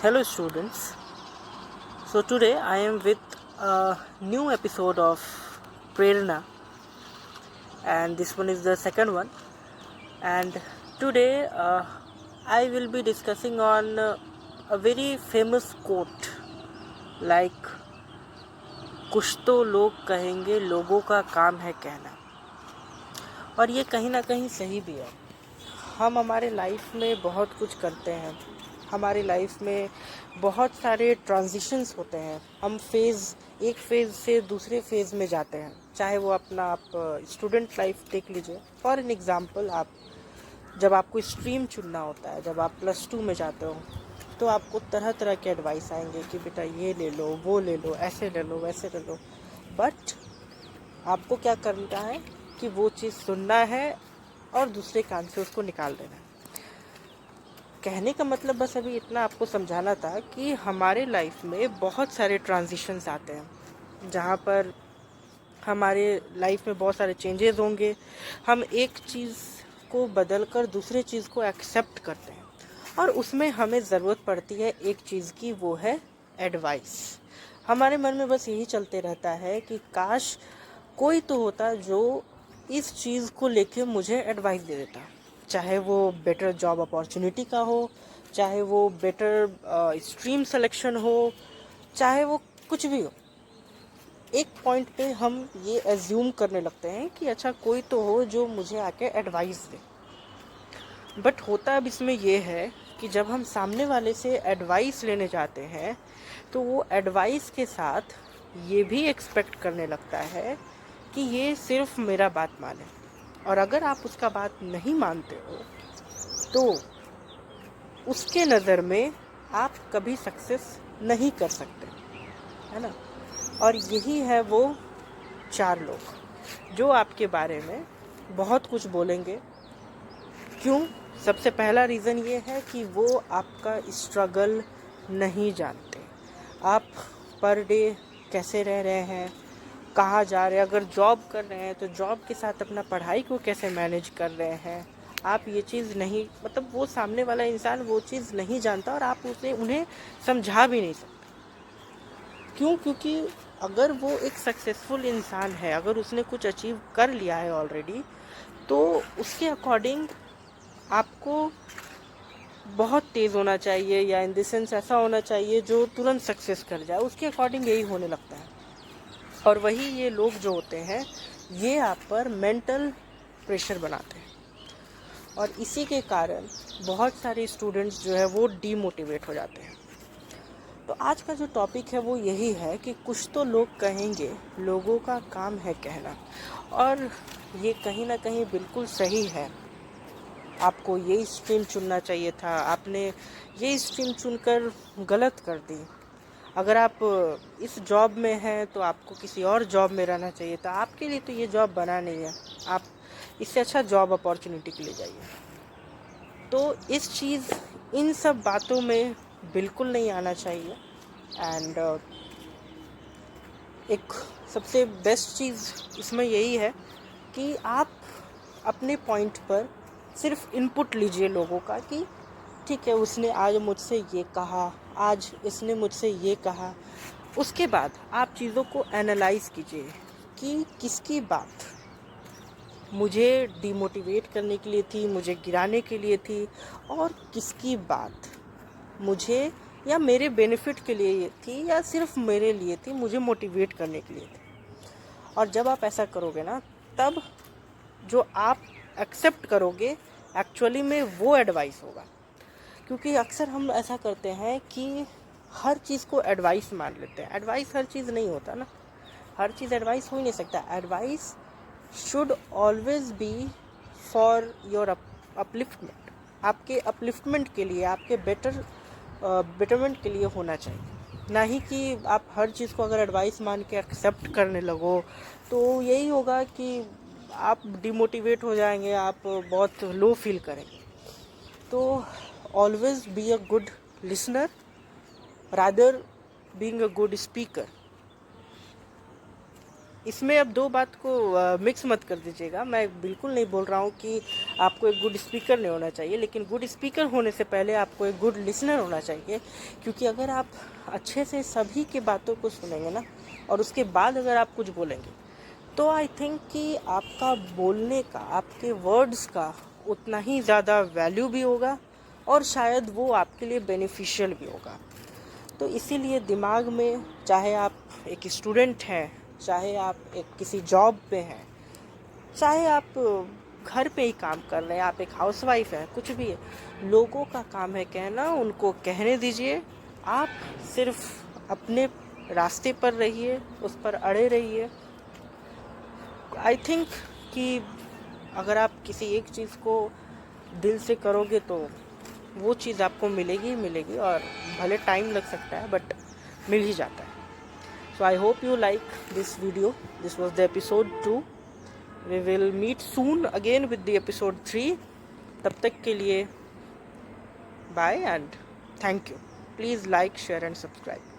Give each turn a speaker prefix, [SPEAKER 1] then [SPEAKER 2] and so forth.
[SPEAKER 1] Hello, students. So, today I am with a new episode of Prerna, and this one is the second one. And today I will be discussing on a very famous quote like कुछ तो लोग कहेंगे लोगों का काम है कहना। और ये कहीं ना कहीं सही भी है। हम हमारे लाइफ में बहुत कुछ करते हैं, हमारी लाइफ में बहुत सारे ट्रांजिशंस होते हैं। हम एक फेज़ से दूसरे फेज़ में जाते हैं, चाहे वो अपना आप स्टूडेंट लाइफ देख लीजिए। फॉर एन एग्ज़ाम्पल, आप जब आपको स्ट्रीम चुनना होता है, जब आप +2 में जाते हो, तो आपको तरह तरह के एडवाइस आएंगे कि बेटा ये ले लो, वो ले लो, ऐसे ले लो, वैसे ले लो। बट आपको क्या करना है कि वो चीज़ सुनना है और दूसरे कान से उसको निकाल देना है। कहने का मतलब बस अभी इतना आपको समझाना था कि हमारे लाइफ में बहुत सारे ट्रांजिशंस आते हैं, जहाँ पर हमारे लाइफ में बहुत सारे चेंजेस होंगे। हम एक चीज़ को बदल कर दूसरे चीज़ को एक्सेप्ट करते हैं, और उसमें हमें ज़रूरत पड़ती है एक चीज़ की, वो है एडवाइस। हमारे मन में बस यही चलते रहता है कि काश कोई तो होता जो इस चीज़ को लेके मुझे एडवाइस दे देता, चाहे वो बेटर जॉब अपॉर्चुनिटी का हो, चाहे वो बेटर स्ट्रीम सिलेक्शन हो, चाहे वो कुछ भी हो। एक पॉइंट पे हम ये एज्यूम करने लगते हैं कि अच्छा कोई तो हो जो मुझे आके एडवाइस दे। बट होता अब इसमें ये है कि जब हम सामने वाले से एडवाइस लेने जाते हैं, तो वो एडवाइस के साथ ये भी एक्सपेक्ट करने लगता है कि ये सिर्फ मेरा बात माने, और अगर आप उसका बात नहीं मानते हो तो उसके नज़र में आप कभी सक्सेस नहीं कर सकते, है ना। और यही है वो 4 लोग जो आपके बारे में बहुत कुछ बोलेंगे। क्यों? सबसे पहला रीज़न ये है कि वो आपका स्ट्रगल नहीं जानते। आप पर डे कैसे रह रहे हैं, कहाँ जा रहे हैं, अगर जॉब कर रहे हैं तो जॉब के साथ अपना पढ़ाई को कैसे मैनेज कर रहे हैं, आप ये चीज़ नहीं, मतलब वो सामने वाला इंसान वो चीज़ नहीं जानता, और आप उन्हें समझा भी नहीं सकते। क्यों? क्योंकि अगर वो एक सक्सेसफुल इंसान है, अगर उसने कुछ अचीव कर लिया है ऑलरेडी, तो उसके अकॉर्डिंग आपको बहुत तेज़ होना चाहिए, या इन द सेंस ऐसा होना चाहिए जो तुरंत सक्सेस कर जाए। उसके अकॉर्डिंग यही होने लगता है। और वही ये लोग जो होते हैं, ये आप पर मेंटल प्रेशर बनाते हैं, और इसी के कारण बहुत सारे स्टूडेंट्स जो है वो डीमोटिवेट हो जाते हैं। तो आज का जो टॉपिक है वो यही है कि कुछ तो लोग कहेंगे लोगों का काम है कहना। और ये कहीं ना कहीं बिल्कुल सही है। आपको यही स्ट्रीम चुनना चाहिए था, आपने यही स्ट्रीम चुनकर गलत कर दी। अगर आप इस जॉब में हैं तो आपको किसी और जॉब में रहना चाहिए था। आपके लिए तो ये जॉब बना नहीं है, आप इससे अच्छा जॉब अपॉर्चुनिटी के लिए जाइए। तो इन सब बातों में बिल्कुल नहीं आना चाहिए। एंड एक सबसे बेस्ट चीज़ इसमें यही है कि आप अपने पॉइंट पर सिर्फ इनपुट लीजिए लोगों का, कि ठीक है उसने आज मुझसे ये कहा, आज इसने मुझसे ये कहा। उसके बाद आप चीज़ों को एनालाइज कीजिए कि किसकी बात मुझे डिमोटिवेट करने के लिए थी, मुझे गिराने के लिए थी, और किसकी बात मुझे या मेरे बेनिफिट के लिए थी, या सिर्फ मेरे लिए थी, मुझे मोटिवेट करने के लिए थी। और जब आप ऐसा करोगे ना, तब जो आप एक्सेप्ट करोगे एक्चुअली में वो एडवाइस होगा। क्योंकि अक्सर हम ऐसा करते हैं कि हर चीज़ को एडवाइस मान लेते हैं। एडवाइस हर चीज़ नहीं होता ना, हर चीज़ एडवाइस हो ही नहीं सकता। Advice should always be for your upliftment, आपके अपलिफ्टमेंट के लिए, आपके बेटरमेंट के लिए होना चाहिए। ना ही कि आप हर चीज़ को अगर एडवाइस मान के एक्सेप्ट करने लगो, तो यही होगा कि आप डिमोटिवेट हो जाएंगे, आप बहुत लो फील करेंगे। तो always be a good listener rather being a good speaker. इसमें अब दो बात को मिक्स मत कर दीजिएगा। मैं बिल्कुल नहीं बोल रहा हूँ कि आपको एक गुड स्पीकर नहीं होना चाहिए, लेकिन गुड स्पीकर होने से पहले आपको एक गुड लिसनर होना चाहिए। क्योंकि अगर आप अच्छे से सभी की बातों को सुनेंगे ना, और उसके बाद अगर आप कुछ बोलेंगे, तो आई थिंक कि आपका बोलने का, आपके वर्ड्स का उतना ही ज़्यादा वैल्यू भी होगा, और शायद वो आपके लिए बेनिफिशियल भी होगा। तो इसीलिए दिमाग में, चाहे आप एक स्टूडेंट हैं, चाहे आप एक किसी जॉब पे हैं, चाहे आप घर पे ही काम कर रहे हैं, आप एक हाउसवाइफ हैं, कुछ भी है, लोगों का काम है कहना, उनको कहने दीजिए। आप सिर्फ अपने रास्ते पर रहिए, उस पर अड़े रहिए। आई थिंक कि अगर आप किसी एक चीज़ को दिल से करोगे तो वो चीज़ आपको मिलेगी ही मिलेगी, और भले टाइम लग सकता है बट मिल ही जाता है। So I hope you like this video. This was the episode 2। We will meet soon again with the episode 3। तब तक के लिए bye and thank you. Please like, share and subscribe.